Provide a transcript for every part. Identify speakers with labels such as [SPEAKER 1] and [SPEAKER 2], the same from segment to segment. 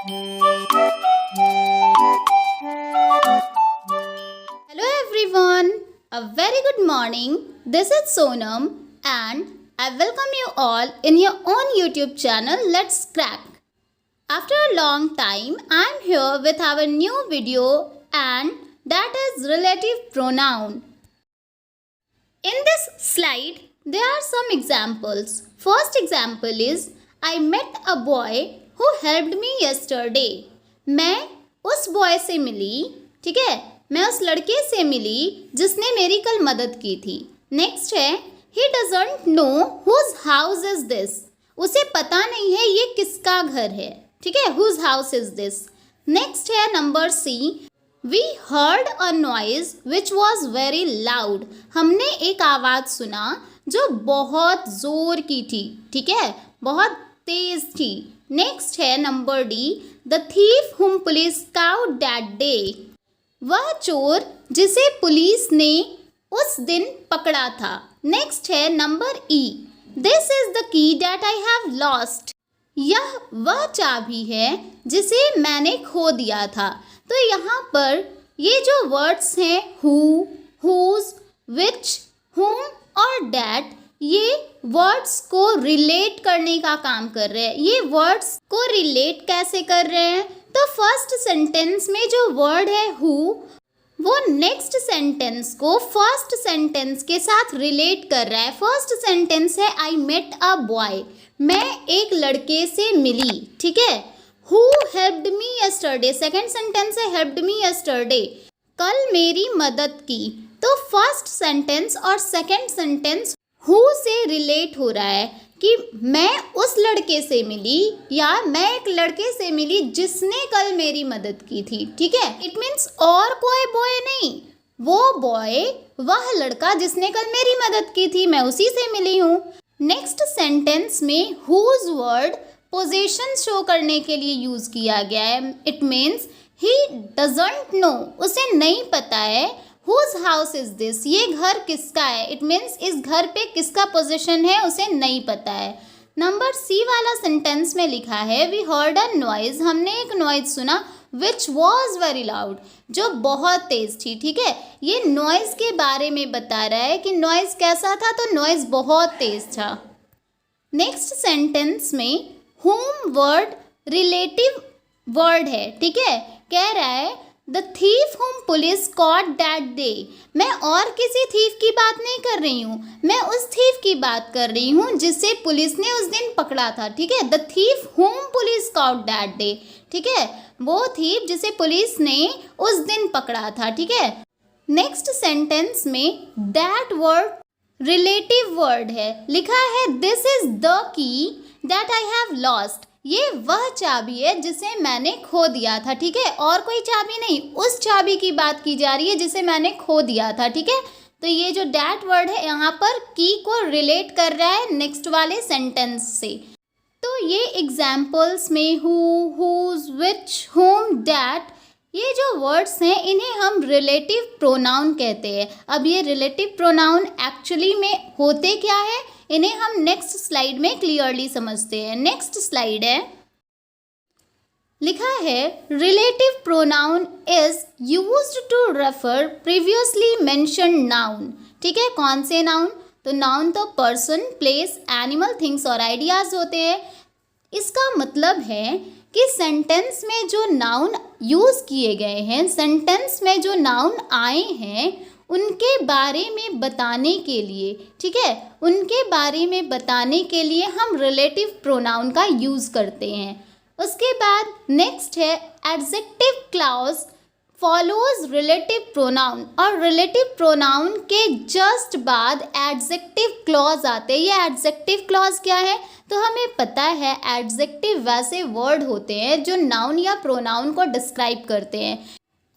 [SPEAKER 1] Hello everyone, a very good morning. This is Sonam and I welcome you all in your own YouTube channel Let's Crack. After a long time, I am here with our new video and that is relative pronoun. In this slide, there are some examples. First example is I met a boy who helped me yesterday. मैं उस boy से मिली, ठीक है, मैं उस लड़के से मिली जिसने मेरी कल मदद की थी. नेक्स्ट है he doesn't know whose house is this. उसे पता नहीं है ये किसका घर है, ठीक है, whose house is this. Next है number C, we heard a noise which was very loud. हमने एक आवाज़ सुना जो बहुत ज़ोर की थी, ठीक है, बहुत तेज़ थी. नेक्स्ट है number D, the thief whom police caught that day. वह चोर जिसे पुलिस ने उस दिन पकड़ा था. नेक्स्ट है number E, this is the key that I have lost. यह वह चाबी है जिसे मैंने खो दिया था. तो यहाँ पर ये जो वर्ड्स हैं हु, हुज, विच, हुम और डैट, ये वर्ड्स को रिलेट करने का काम कर रहे हैं. ये वर्ड्स को रिलेट कैसे कर रहे हैं? तो फर्स्ट सेंटेंस में जो वर्ड है हु, वो नेक्स्ट सेंटेंस को फर्स्ट सेंटेंस के साथ रिलेट कर रहा है. फर्स्ट सेंटेंस है आई मेट अ बॉय, मैं एक लड़के से मिली, ठीक है. Who helped me yesterday, second sentence है हेल्प्ड मी यस्टरडे, कल मेरी मदद की. तो फर्स्ट सेंटेंस और सेकेंड सेंटेंस हु से रिलेट हो रहा है कि मैं उस लड़के से मिली या मैं एक लड़के से मिली जिसने कल मेरी मदद की थी, ठीक है. इट मीन्स और कोई बॉय नहीं, वो बॉय, वह लड़का जिसने कल मेरी मदद की थी, मैं उसी से मिली हूँ. नेक्स्ट सेंटेंस में हुज वर्ड पोजीशन शो करने के लिए यूज़ किया गया है. It means he doesn't know, उसे नहीं पता है. हुज हाउस इज दिस, ये घर किसका है. इट मीन्स इस घर पे किसका पोजीशन है उसे नहीं पता है. नंबर सी वाला सेंटेंस में लिखा है वी हर्ड अ नॉइज, हमने एक नॉइज सुना विच वॉज वेरी लाउड, जो बहुत तेज़ थी, ठीक है. ये नॉइज के बारे में बता रहा है कि नॉइज कैसा था, तो नॉइज बहुत तेज़ था. नेक्स्ट सेंटेंस में होम वर्ड रिलेटिव वर्ड है, ठीक है. कह रहा है the thief whom police caught that day. मैं और किसी थीफ की बात नहीं कर रही हूँ, मैं उस थीफ की बात कर रही हूँ जिसे पुलिस ने उस दिन पकड़ा था, ठीक है. The thief whom police caught that day, ठीक है, वो थीफ जिसे पुलिस ने उस दिन पकड़ा था, ठीक है. नेक्स्ट सेंटेंस में दैट वर्ड रिलेटिव वर्ड है, लिखा है this is the key that I have lost. ये वह चाबी है जिसे मैंने खो दिया था, ठीक है, और कोई चाबी नहीं, उस चाबी की बात की जा रही है जिसे मैंने खो दिया था, ठीक है. तो ये जो डैट वर्ड है यहाँ पर की को रिलेट कर रहा है नेक्स्ट वाले सेंटेंस से. तो ये एग्जाम्पल्स में who, whose, which, whom, that, ये जो वर्ड्स हैं इन्हें हम रिलेटिव प्रोनाउन कहते हैं. अब ये रिलेटिव प्रोनाउन एक्चुअली में होते क्या है, इन्हें हम नेक्स्ट स्लाइड में क्लियरली समझते हैं. नेक्स्ट स्लाइड है, लिखा है relative pronoun is used to refer previously mentioned noun, ठीक है. कौन से नाउन? तो नाउन तो पर्सन, प्लेस, एनिमल, थिंग्स और आइडियाज होते हैं. इसका मतलब है कि सेंटेंस में जो नाउन यूज़ किए गए हैं, सेंटेंस में जो नाउन आए हैं, उनके बारे में बताने के लिए, ठीक है, उनके बारे में बताने के लिए हम रिलेटिव प्रोनाउन का यूज़ करते हैं. उसके बाद नेक्स्ट है adjective clause follows relative pronoun, और रिलेटिव प्रोनाउन के जस्ट बाद एडजेक्टिव क्लॉज आते हैं. ये एडजेक्टिव क्लॉज क्या है? तो हमें पता है एडजेक्टिव वैसे वर्ड होते हैं जो नाउन या प्रोनाउन को डिस्क्राइब करते हैं,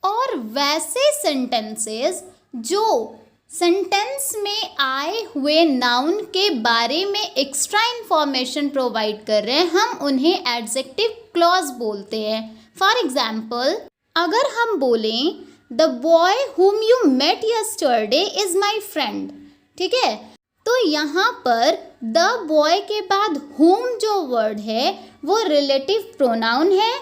[SPEAKER 1] और वैसे सेंटेंसेस जो सेंटेंस में आए हुए नाउन के बारे में एक्स्ट्रा इंफॉर्मेशन प्रोवाइड कर रहे हैं, हम उन्हें एडजेक्टिव क्लॉज बोलते हैं. फॉर एग्जाम्पल, अगर हम बोलें the boy whom you met yesterday is my friend, ठीक है, तो यहाँ पर द बॉय के बाद whom जो वर्ड है वो रिलेटिव प्रोनाउन है.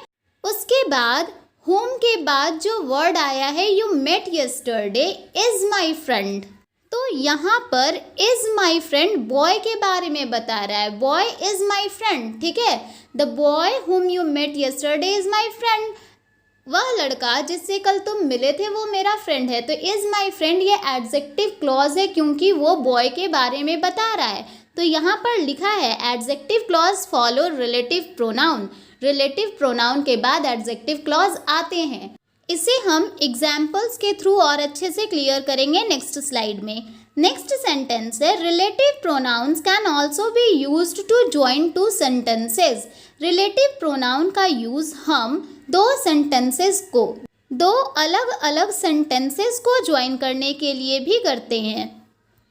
[SPEAKER 1] उसके बाद whom के बाद जो वर्ड आया है you met yesterday is my friend। तो यहाँ पर is my friend बॉय के बारे में बता रहा है, बॉय is my friend, ठीक है। the boy whom you met yesterday is my friend, वह लड़का जिससे कल तुम मिले थे वो मेरा फ्रेंड है। तो इज़ माई फ्रेंड ये एडजेक्टिव क्लॉज है क्योंकि वो बॉय के बारे में बता रहा है। तो यहाँ पर लिखा है adjective clause follow relative pronoun, relative pronoun के बाद एडजेक्टिव क्लॉज आते हैं। इसे हम एग्जाम्पल्स के थ्रू और अच्छे से क्लियर करेंगे नेक्स्ट स्लाइड में। नेक्स्ट सेंटेंस है relative pronouns can also be used to join two sentences. Relative pronoun का यूज़ हम दो सेंटेंसेस को, दो अलग अलग सेंटेंसेस को ज्वाइन करने के लिए भी करते हैं।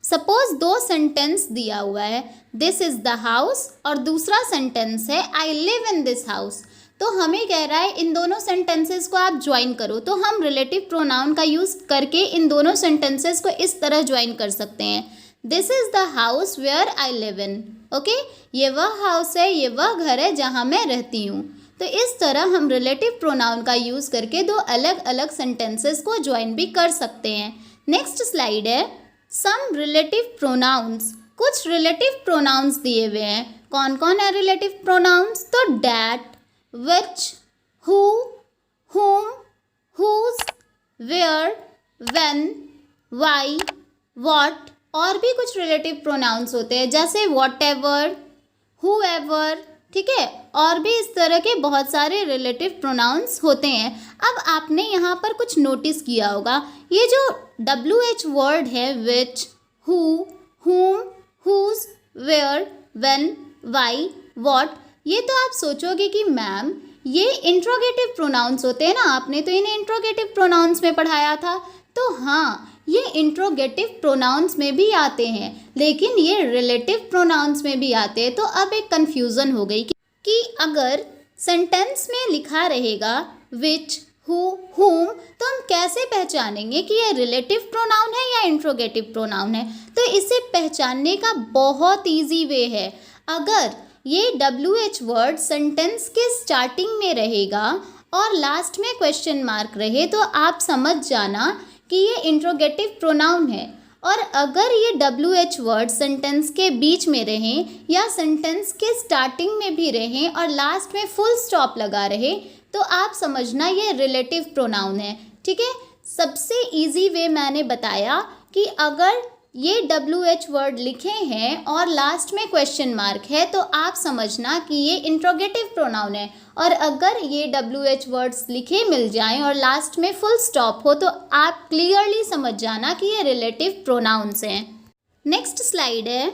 [SPEAKER 1] सपोज दो सेंटेंस दिया हुआ है, दिस इज़ द हाउस, और दूसरा सेंटेंस है आई लिव इन दिस हाउस। तो हमें कह रहा है इन दोनों सेंटेंसेस को आप ज्वाइन करो। तो हम रिलेटिव प्रोनाउन का यूज़ करके इन दोनों सेंटेंसेस को इस तरह ज्वाइन कर सकते हैं, this is the house where I live in. Okay, ये वह हाउस है, ये वह घर है जहाँ मैं रहती हूँ। तो इस तरह हम रिलेटिव प्रोनाउन का यूज़ करके दो अलग अलग सेंटेंसेस को ज्वाइन भी कर सकते हैं। नेक्स्ट स्लाइड है सम रिलेटिव प्रोनाउंस। कुछ रिलेटिव प्रोनाउंस दिए हुए हैं। कौन कौन है रिलेटिव प्रोनाउंस? तो that, which, who, whom, whose, where, when, why, what, और भी कुछ रिलेटिव प्रोनाउंस होते हैं जैसे whatever, whoever, ठीक है। और भी इस तरह के बहुत सारे रिलेटिव प्रोनाउंस होते हैं। अब आपने यहाँ पर कुछ नोटिस किया होगा, ये जो WH वर्ड है विच, who, whom, whose, where, when, why, what, ये तो आप सोचोगे कि मैम ये इंट्रोगेटिव प्रोनाउंस होते हैं ना, आपने तो इन्हें इंट्रोगेटिव प्रोनाउंस में पढ़ाया था। तो हाँ, ये इंट्रोगेटिव प्रोनाउंस में भी आते हैं, लेकिन ये रिलेटिव प्रोनाउंस में भी आते हैं। तो अब एक कन्फ्यूज़न हो गई कि अगर सेंटेंस में लिखा रहेगा विच, हु, whom, तो हम कैसे पहचानेंगे कि ये रिलेटिव प्रोनाउन है या इंट्रोगेटिव प्रोनाउन है? तो इसे पहचानने का बहुत ईजी वे है। अगर ये WH वर्ड सेंटेंस के स्टार्टिंग में रहेगा और लास्ट में क्वेश्चन मार्क रहे तो आप समझ जाना कि ये इंट्रोगेटिव प्रोनाउन है। और अगर ये WH वर्ड सेंटेंस के बीच में रहें या सेंटेंस के स्टार्टिंग में भी रहें और लास्ट में फुल स्टॉप लगा रहे तो आप समझना ये रिलेटिव प्रोनाउन है, ठीक है। सबसे इजी वे मैंने बताया कि अगर ये WH वर्ड लिखे हैं और लास्ट में क्वेश्चन मार्क है तो आप समझना कि ये इंट्रोगेटिव प्रोनाउन है। और अगर ये WH वर्ड्स लिखे मिल जाएं और लास्ट में फुल स्टॉप हो तो आप क्लियरली समझ जाना कि ये रिलेटिव प्रोनाउंस हैं। नेक्स्ट स्लाइड है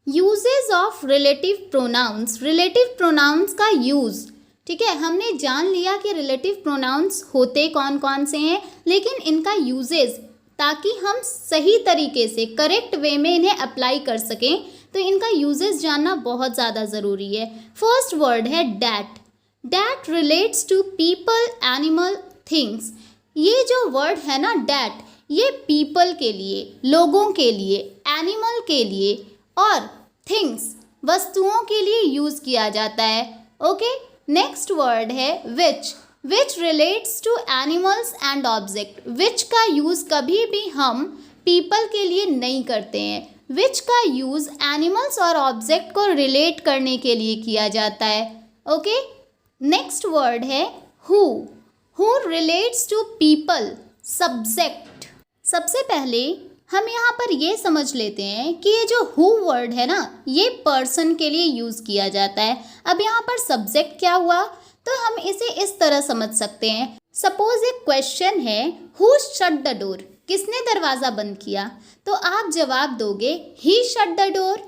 [SPEAKER 1] uses of relative pronouns. Relative pronouns का यूज़, ठीक है, हमने जान लिया कि रिलेटिव प्रोनाउंस होते कौन कौन से हैं, लेकिन इनका यूजेस ताकि हम सही तरीके से करेक्ट वे में इन्हें अप्लाई कर सकें तो इनका यूजेस जानना बहुत ज़्यादा ज़रूरी है। फर्स्ट वर्ड है that. That relates to people, animal, things. ये जो वर्ड है ना डैट, ये पीपल के लिए, लोगों के लिए, एनिमल के लिए और थिंग्स, वस्तुओं के लिए यूज़ किया जाता है। ओके, नेक्स्ट वर्ड है which. Which relates to animals and object. Which का यूज़ कभी भी हम पीपल के लिए नहीं करते हैं। विच का यूज़ एनिमल्स और ऑब्जेक्ट को रिलेट करने के लिए किया जाता है। ओके, नेक्स्ट वर्ड है who. Who relates to people, subject. सबसे पहले हम यहाँ पर ये समझ लेते हैं कि ये जो हु वर्ड है ना, ये पर्सन के लिए यूज़ किया जाता है। अब यहाँ पर सब्जेक्ट क्या हुआ, तो हम इसे इस तरह समझ सकते हैं। सपोज एक क्वेश्चन है हु शट द डोर, किसने दरवाज़ा बंद किया? तो आप जवाब दोगे he shut the door,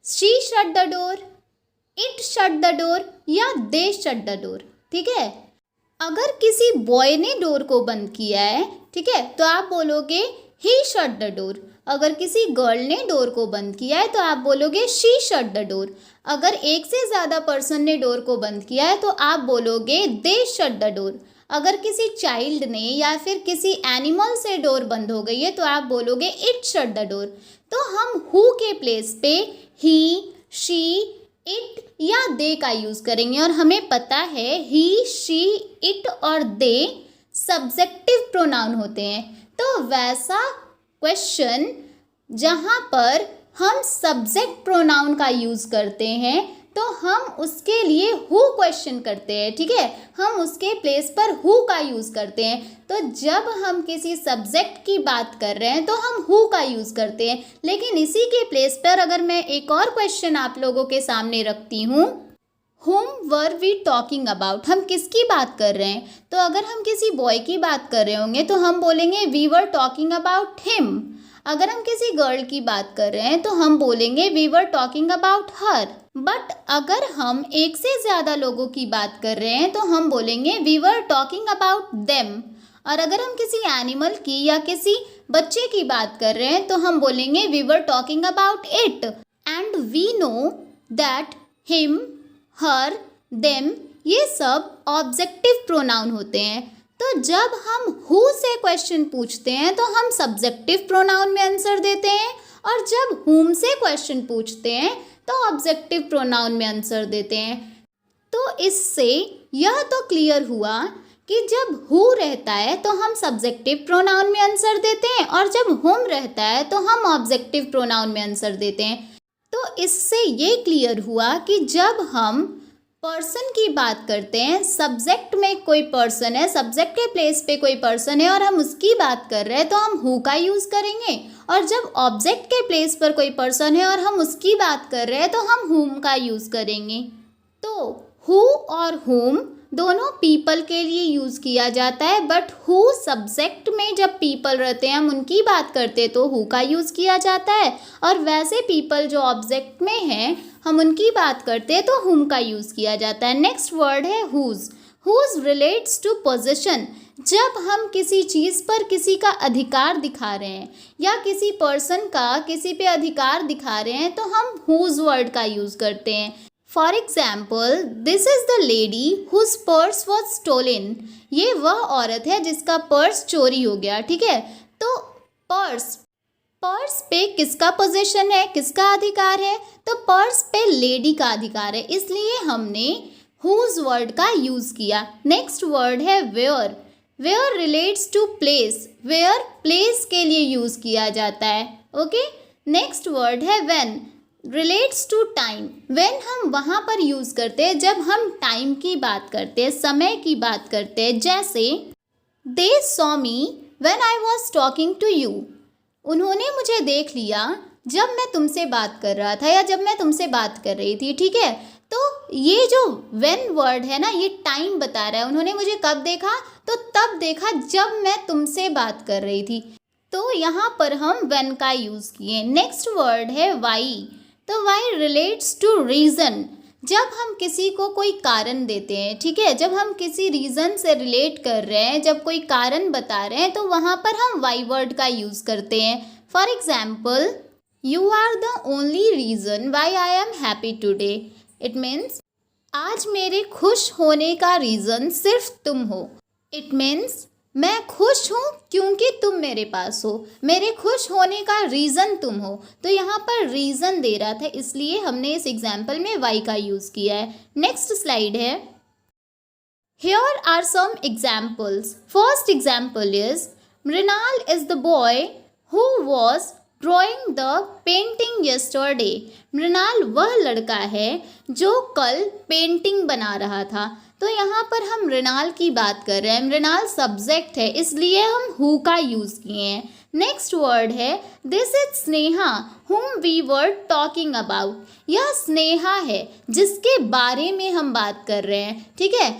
[SPEAKER 1] she shut the door, it shut the door या दे शट द डोर, ठीक है। अगर किसी बॉय ने डोर को बंद किया है, ठीक है, तो आप बोलोगे ही शट द डोर। अगर किसी गर्ल ने डोर को बंद किया है तो आप बोलोगे शी शट द डोर। अगर एक से ज़्यादा पर्सन ने डोर को बंद किया है तो आप बोलोगे दे शट द डोर। अगर किसी चाइल्ड ने या फिर किसी एनिमल से डोर बंद हो गई है तो आप बोलोगे इट शट द डोर। तो हम हु के प्लेस पे ही, शी, इट या दे का यूज़ करेंगे और हमें पता है ही, शी, इट और दे सब्जेक्टिव प्रोनाउन होते हैं। तो वैसा क्वेश्चन जहाँ पर हम सब्जेक्ट प्रोनाउन का यूज़ करते हैं तो हम उसके लिए हु क्वेश्चन करते हैं, ठीक है, हम उसके प्लेस पर हु का यूज़ करते हैं। तो जब हम किसी सब्जेक्ट की बात कर रहे हैं तो हम हु का यूज़ करते हैं। लेकिन इसी के प्लेस पर अगर मैं एक और क्वेश्चन आप लोगों के सामने रखती हूँ, whom were we talking about, हम किसकी बात कर रहे हैं, तो अगर हम किसी बॉय की बात कर रहे होंगे तो हम बोलेंगे we were talking about him। अगर हम किसी गर्ल की बात कर रहे हैं तो हम बोलेंगे we were talking about her। But अगर हम एक से ज़्यादा लोगों की बात कर रहे हैं तो हम बोलेंगे we were talking about them। और अगर हम किसी एनिमल की या किसी बच्चे की बात कर रहे हैं तो हम बोलेंगे we were talking about it। And we know that him, her, them ये सब ऑब्जेक्टिव प्रोनाउन होते हैं। तो जब हम हु से क्वेश्चन पूछते हैं तो हम सब्जेक्टिव प्रोनाउन में आंसर देते हैं और जब हुम से क्वेश्चन पूछते हैं तो ऑब्जेक्टिव प्रोनाउन में आंसर देते हैं। तो इससे यह तो क्लियर हुआ कि जब हु रहता है तो हम सब्जेक्टिव प्रोनाउन में आंसर देते हैं और जब हुम रहता है तो हम ऑब्जेक्टिव प्रोनाउन में आंसर देते हैं। तो इससे ये क्लियर हुआ कि जब हम पर्सन की बात करते हैं, सब्जेक्ट में कोई पर्सन है, सब्जेक्ट के प्लेस पे कोई पर्सन है और हम उसकी बात कर रहे हैं तो हम हु का यूज़ करेंगे। और जब ऑब्जेक्ट के प्लेस पर कोई पर्सन है और हम उसकी बात कर रहे हैं तो हम हुम का यूज़ करेंगे। तो हु और हुम दोनों पीपल के लिए यूज़ किया जाता है, बट हु सब्जेक्ट में जब पीपल रहते हैं हम उनकी बात करते हैं तो हु का यूज़ किया जाता है और वैसे पीपल जो ऑब्जेक्ट में हैं हम उनकी बात करते हैं तो हुम का यूज़ किया जाता है। नेक्स्ट वर्ड है whose. Whose relates to position. जब हम किसी चीज़ पर किसी का अधिकार दिखा रहे हैं या किसी पर्सन का किसी पे अधिकार दिखा रहे हैं तो हम हुज वर्ड का यूज़ करते हैं। For example, this is the lady whose purse was stolen. ये वह औरत है जिसका पर्स चोरी हो गया, ठीक है। तो पर्स पे किसका पोजीशन है, किसका अधिकार है, तो पर्स पे लेडी का अधिकार है, इसलिए हमने हुज वर्ड का यूज़ किया। नेक्स्ट वर्ड है where. Where relates to place. Where place के लिए यूज़ किया जाता है, ओके। नेक्स्ट वर्ड है when. Relates to time. When हम वहाँ पर यूज़ करते हैं जब हम टाइम की बात करते हैं, समय की बात करते हैं। जैसे they saw me when I was talking to you. उन्होंने मुझे देख लिया जब मैं तुमसे बात कर रहा था या जब मैं तुमसे बात कर रही थी, ठीक है। तो ये जो व्हेन वर्ड है ना, ये टाइम बता रहा है। उन्होंने मुझे कब देखा, तो तब देखा जब मैं तुमसे बात कर रही थी। तो यहाँ पर हम व्हेन का यूज़ किए। नेक्स्ट वर्ड है वाई। तो वाई रिलेट्स टू रीज़न। जब हम किसी को कोई कारण देते हैं, ठीक है, जब हम किसी रीज़न से रिलेट कर रहे हैं, जब कोई कारण बता रहे हैं तो वहाँ पर हम वाई वर्ड का यूज़ करते हैं। For example, you are the only reason why I am happy today. It means आज मेरे खुश होने का रीज़न सिर्फ तुम हो। इट मीन्स मैं खुश हूँ क्योंकि तुम मेरे पास हो, मेरे खुश होने का रीज़न तुम हो। तो यहाँ पर रीज़न दे रहा था, इसलिए हमने इस एग्जाम्पल में वाई का यूज़ किया है। नेक्स्ट स्लाइड है। Here are some examples. First example is Mrinal is the boy who was drawing the painting yesterday. Mrinal वह लड़का है जो कल पेंटिंग बना रहा था। तो यहाँ पर हम मृणाल की बात कर रहे हैं, मृणाल सब्जेक्ट है, इसलिए हम हु का यूज़ किए हैं। नेक्स्ट वर्ड है this is Sneha whom we were talking about. यह स्नेहा है जिसके बारे में हम बात कर रहे हैं, ठीक है।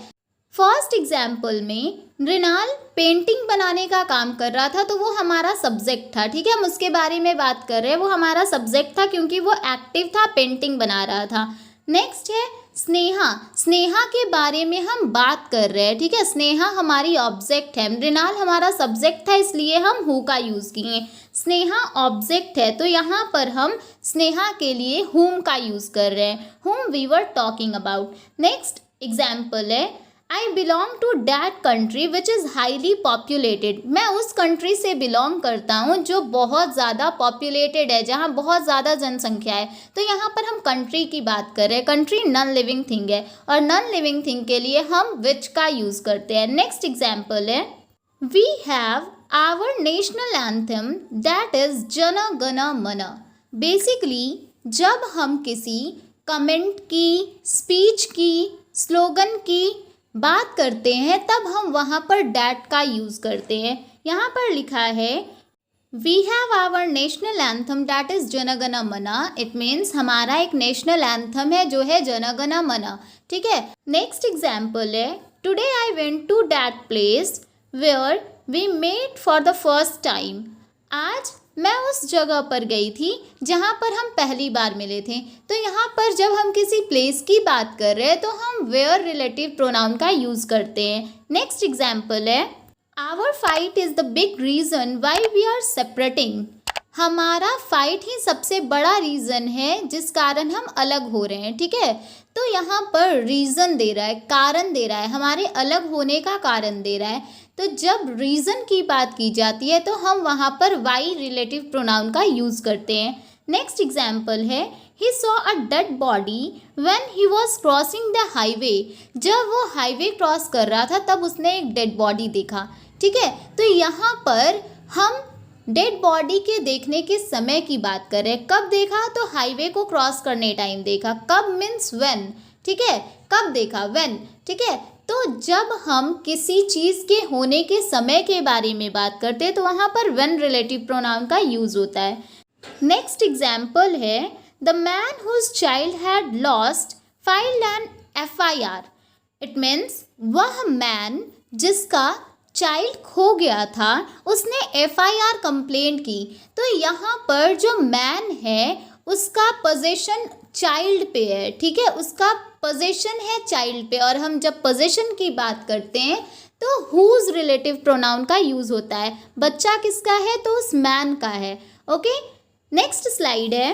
[SPEAKER 1] फर्स्ट एग्जाम्पल में मृणाल पेंटिंग बनाने का काम कर रहा था तो वो हमारा सब्जेक्ट था, ठीक है, हम उसके बारे में बात कर रहे हैं, वो हमारा सब्जेक्ट था क्योंकि वो एक्टिव था, पेंटिंग बना रहा था। नेक्स्ट है स्नेहा। स्नेहा के बारे में हम बात कर रहे हैं, ठीक है, स्नेहा हमारी ऑब्जेक्ट है, मृणाल हमारा सब्जेक्ट था, इसलिए हम हु का यूज़ किए। स्नेहा ऑब्जेक्ट है तो यहाँ पर हम स्नेहा के लिए हुम का यूज़ कर रहे हैं, whom we were talking about. Next example है I belong to that country which is highly populated. मैं उस कंट्री से बिलोंग करता हूँ जो बहुत ज़्यादा पॉपुलेटेड है, जहाँ बहुत ज़्यादा जनसंख्या है। तो यहाँ पर हम कंट्री की बात कर रहे हैं। कंट्री नॉन लिविंग थिंग है और नॉन लिविंग थिंग के लिए हम विच का यूज़ करते हैं। नेक्स्ट एग्जाम्पल है, we have our national anthem that is Jana Gana मन। बेसिकली जब हम किसी कमेंट की, स्पीच की, स्लोगन की बात करते हैं तब हम वहाँ पर डैट का यूज़ करते हैं। यहाँ पर लिखा है we have our national anthem that is Jana Gana मन। इट मीन्स हमारा एक नेशनल एंथम है जो है जन गण मन। ठीक है। नेक्स्ट एग्जाम्पल है, today I went to that place where we met for the first time. आज मैं उस जगह पर गई थी जहाँ पर हम पहली बार मिले थे। तो यहाँ पर जब हम किसी प्लेस की बात कर रहे हैं तो हम वेयर रिलेटिव प्रोनाउन का यूज़ करते हैं। नेक्स्ट एग्जाम्पल है, our fight is the big reason why we are separating. हमारा फाइट ही सबसे बड़ा रीज़न है जिस कारण हम अलग हो रहे हैं। ठीक है। तो यहाँ पर रीज़न दे रहा है, कारण दे रहा है, हमारे अलग होने का कारण दे रहा है। तो जब रीज़न की बात की जाती है तो हम वहाँ पर वाई रिलेटिव प्रोनाउन का यूज़ करते हैं। नेक्स्ट एग्जाम्पल है, he saw a dead body when he was crossing the highway. जब वो हाईवे क्रॉस कर रहा था तब उसने एक डेड बॉडी देखा। ठीक है। तो यहाँ पर हम डेड बॉडी के देखने के समय की बात कर रहे हैं। कब देखा? तो हाईवे को क्रॉस करने टाइम देखा। कब मीन्स व्हेन। ठीक है। कब देखा? व्हेन। ठीक है। तो जब हम किसी चीज़ के होने के समय के बारे में बात करते हैं तो वहाँ पर व्हेन रिलेटिव प्रोनाउन का यूज़ होता है। नेक्स्ट एग्जाम्पल है, the man whose child had lost filed an FIR। It means वह मैन जिसका चाइल्ड खो गया था उसने FIR कंप्लेंट की। तो यहाँ पर जो मैन है उसका पोजेशन चाइल्ड पे है। ठीक है। उसका पोजेशन है चाइल्ड पे और हम जब पोजेशन की बात करते हैं तो हुज रिलेटिव प्रोनाउन का यूज़ होता है। बच्चा किसका है? तो उस मैन का है। ओके। नेक्स्ट स्लाइड है,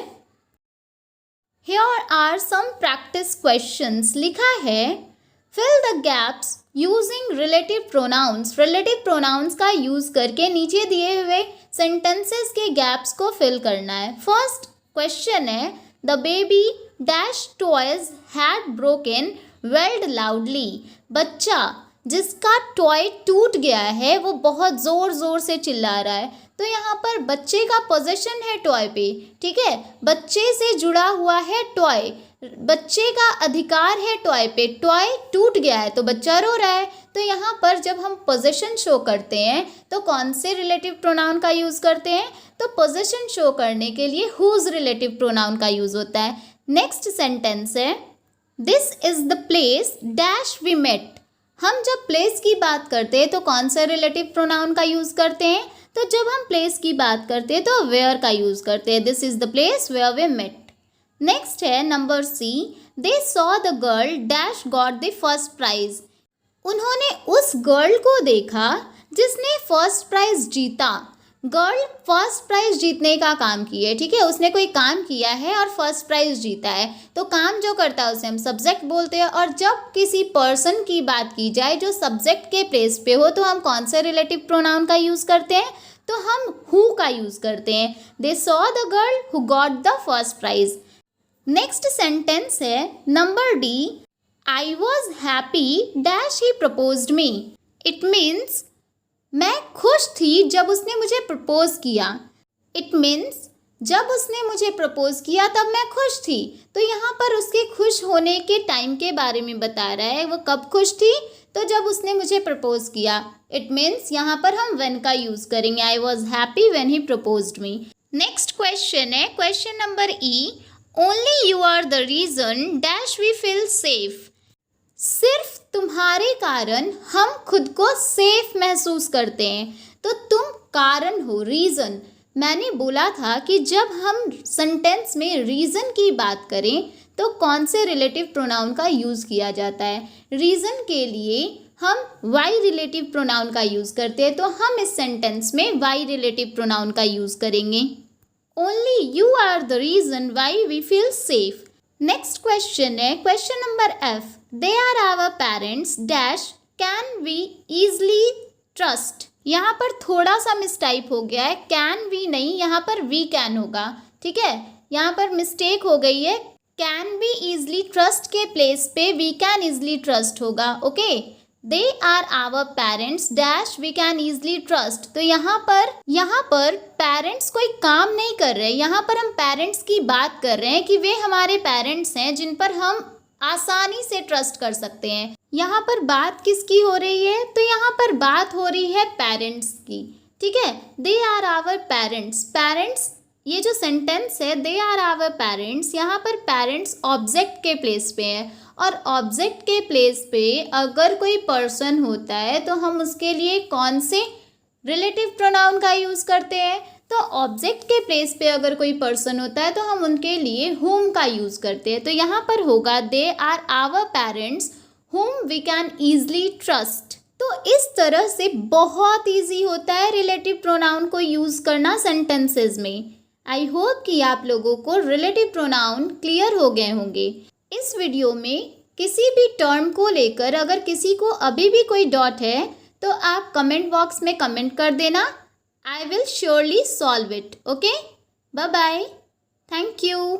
[SPEAKER 1] here are some practice questions. लिखा है fill the gaps using relative pronouns. Relative pronouns का यूज़ करके नीचे दिए हुए सेंटेंसेस के गैप्स को फिल करना है। फर्स्ट क्वेश्चन है, the baby dash toys had broken weld loudly. बच्चा जिसका टॉय टूट गया है वो बहुत ज़ोर ज़ोर से चिल्ला रहा है। तो यहाँ पर बच्चे का पोजेशन है टॉय पे। ठीक है। बच्चे से जुड़ा हुआ है टॉय, बच्चे का अधिकार है टॉय पे। टॉय टूट गया है तो बच्चा रो रहा है। तो यहाँ पर जब हम पोजेशन शो करते हैं तो कौन से रिलेटिव प्रोनाउन का यूज़ करते हैं? तो पोजेशन शो करने के लिए हुज रिलेटिव प्रोनाउन का यूज़ होता है। नेक्स्ट सेंटेंस है, this is the place dash we met. हम जब प्लेस की बात करते हैं तो कौन सा रिलेटिव प्रोनाउन का यूज़ करते हैं? तो जब हम प्लेस की बात करते हैं तो वेयर का यूज़ करते हैं। This is the place where we met. Next है number C, they saw the girl dash got the first prize. उन्होंने उस गर्ल को देखा जिसने फर्स्ट प्राइज जीता। गर्ल फर्स्ट प्राइज जीतने का काम की है। ठीक है। उसने कोई काम किया है और फर्स्ट प्राइज जीता है। तो काम जो करता है उसे हम सब्जेक्ट बोलते हैं। और जब किसी पर्सन की बात की जाए जो सब्जेक्ट के प्लेस पे हो तो हम कौन से रिलेटिव प्रोनाउन का यूज़ करते हैं? तो हम हु का यूज़ करते हैं। They saw the girl who got the first prize. Next sentence है number D, I was happy dash he proposed me. It means मैं खुश थी जब उसने मुझे प्रपोज किया। इट मीन्स जब उसने मुझे प्रपोज किया तब मैं खुश थी। तो यहाँ पर उसके खुश होने के टाइम के बारे में बता रहा है। वो कब खुश थी? तो जब उसने मुझे प्रपोज किया। इट मीन्स यहाँ पर हम व्हेन का यूज़ करेंगे। I was happy when he proposed me. Next question है question number E, only you are the reason dash we feel safe. सिर्फ तुम्हारे कारण हम खुद को सेफ महसूस करते हैं। तो तुम कारण हो, रीज़न। मैंने बोला था कि जब हम सेंटेंस में रीज़न की बात करें तो कौन से रिलेटिव प्रोनाउन का यूज़ किया जाता है? रीज़न के लिए हम वाई रिलेटिव प्रोनाउन का यूज़ करते हैं। तो हम इस सेंटेंस में वाई रिलेटिव प्रोनाउन का यूज़ करेंगे। Only you are the reason why we feel safe. Next question है question number F. They are our parents dash can we easily trust. यहाँ पर थोड़ा सा मिसटाइप हो गया है, कैन वी नहीं, यहाँ पर वी कैन होगा. ठीक है, यहाँ पर मिस्टेक हो गई है. कैन बी ईजली ट्रस्ट के प्लेस पे वी कैन ईजली ट्रस्ट होगा. Okay, they are our parents dash we can easily trust. तो यहाँ पर पेरेंट्स कोई काम नहीं कर रहे, यहाँ पर हम पेरेंट्स की बात कर रहे हैं कि वे हमारे पेरेंट्स हैं जिन पर हम आसानी से ट्रस्ट कर सकते हैं. यहाँ पर बात किसकी हो रही है? तो यहाँ पर बात हो रही है पेरेंट्स की. ठीक है, they are our parents. Parents, ये जो सेंटेंस है दे आर आवर पेरेंट्स, यहाँ पर पेरेंट्स ऑब्जेक्ट के प्लेस पे है और ऑब्जेक्ट के प्लेस पे अगर कोई पर्सन होता है तो हम उसके लिए कौन से रिलेटिव प्रोनाउन का यूज़ करते हैं? तो ऑब्जेक्ट के प्लेस पे अगर कोई पर्सन होता है तो हम उनके लिए whom का यूज़ करते हैं. तो यहाँ पर होगा they are our parents whom we can easily trust. तो इस तरह से बहुत ईजी होता है रिलेटिव प्रोनाउन को यूज़ करना सेंटेंसेस में. आई होप कि आप लोगों को रिलेटिव प्रोनाउन क्लियर हो गए होंगे. इस वीडियो में किसी भी टर्म को लेकर अगर किसी को अभी भी कोई डाउट है तो आप कमेंट बॉक्स में कमेंट कर देना. I will surely solve it. Okay, bye bye, thank you.